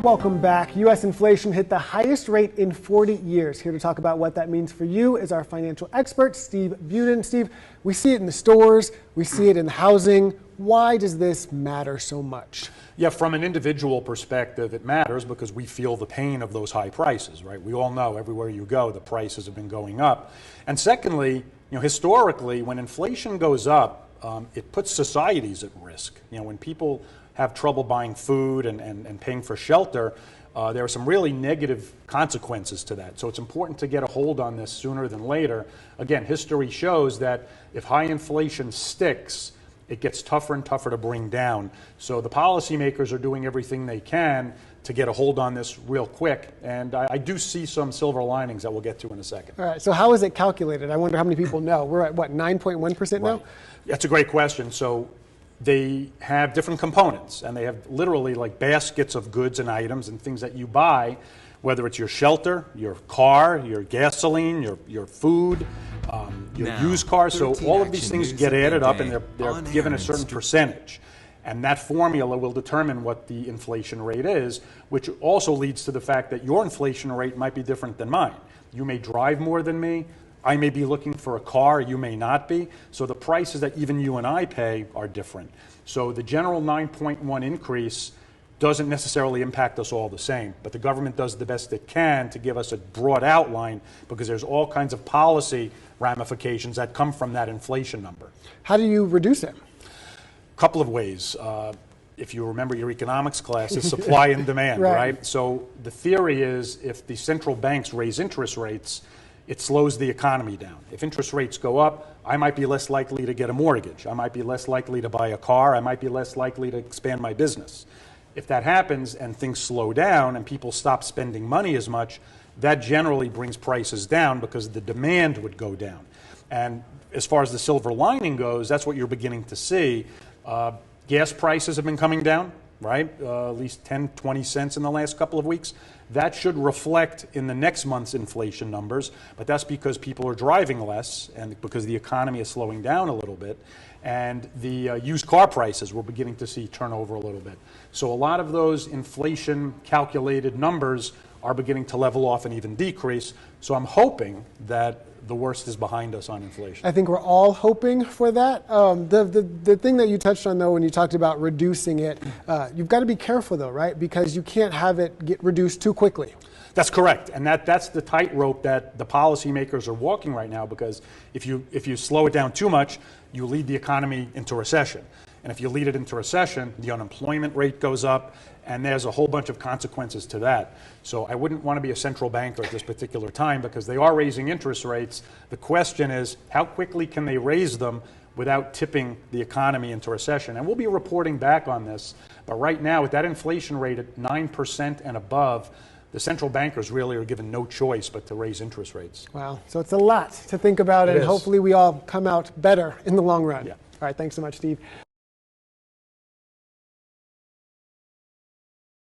Welcome back. U.S. inflation hit the highest rate in 40 years. Here to talk about what that means for you is our financial expert, Steve Budin. Steve, we see it in the stores, we see it in housing. Why does this matter so much? Yeah, from an individual perspective, it matters because we feel the pain of those high prices, right? We all know everywhere you go, the prices have been going up. And secondly, historically, when inflation goes up, it puts societies at risk. When people have trouble buying food and paying for shelter, there are some really negative consequences to that. So it's important to get a hold on this sooner than later. Again, history shows that if high inflation sticks, it gets tougher and tougher to bring down. So the policymakers are doing everything they can to get a hold on this real quick. And I do see some silver linings that we'll get to in a second. All right, so how is it calculated? I wonder how many people know. We're at, what, 9.1% now? Right. That's a great question. So they have different components, and they have literally like baskets of goods and items and things that you buy, whether it's your shelter, your car, your gasoline, your food, your used car. So all of these things get added up, and they're given a certain percentage. And that formula will determine what the inflation rate is, which also leads to the fact that your inflation rate might be different than mine. You may drive more than me. I may be looking for a car, you may not be. So the prices that even you and I pay are different. So the general 9.1 increase doesn't necessarily impact us all the same, but the government does the best it can to give us a broad outline because there's all kinds of policy ramifications that come from that inflation number. How do you reduce it? A couple of ways. If you remember your economics class, is supply and demand, right? So the theory is if the central banks raise interest rates, it slows the economy down. If interest rates go up, I might be less likely to get a mortgage. I might be less likely to buy a car. I might be less likely to expand my business. If that happens and things slow down and people stop spending money as much, that generally brings prices down because the demand would go down. And as far as the silver lining goes, that's what you're beginning to see. Gas prices have been coming down, right? At least 10, 20 cents in the last couple of weeks. That should reflect in the next month's inflation numbers, but that's because people are driving less and because the economy is slowing down a little bit. And the used car prices we're beginning to see turn over a little bit. So a lot of those inflation calculated numbers are beginning to level off and even decrease. So I'm hoping that the worst is behind us on inflation. I think we're all hoping for that. The thing that you touched on, though, when you talked about reducing it, you've got to be careful, though, right? Because you can't have it get reduced too quickly. That's correct, and that's the tightrope that the policymakers are walking right now. Because if you slow it down too much, you lead the economy into recession, and if you lead it into recession, the unemployment rate goes up, and there's a whole bunch of consequences to that. So I wouldn't want to be a central banker at this particular time because they are raising interest rates. The question is, how quickly can they raise them without tipping the economy into recession? And we'll be reporting back on this. But right now, with that inflation rate at 9% and above, the central bankers really are given no choice but to raise interest rates. Wow. So it's a lot to think about, and hopefully we all come out better in the long run. Yeah. All right. Thanks so much, Steve.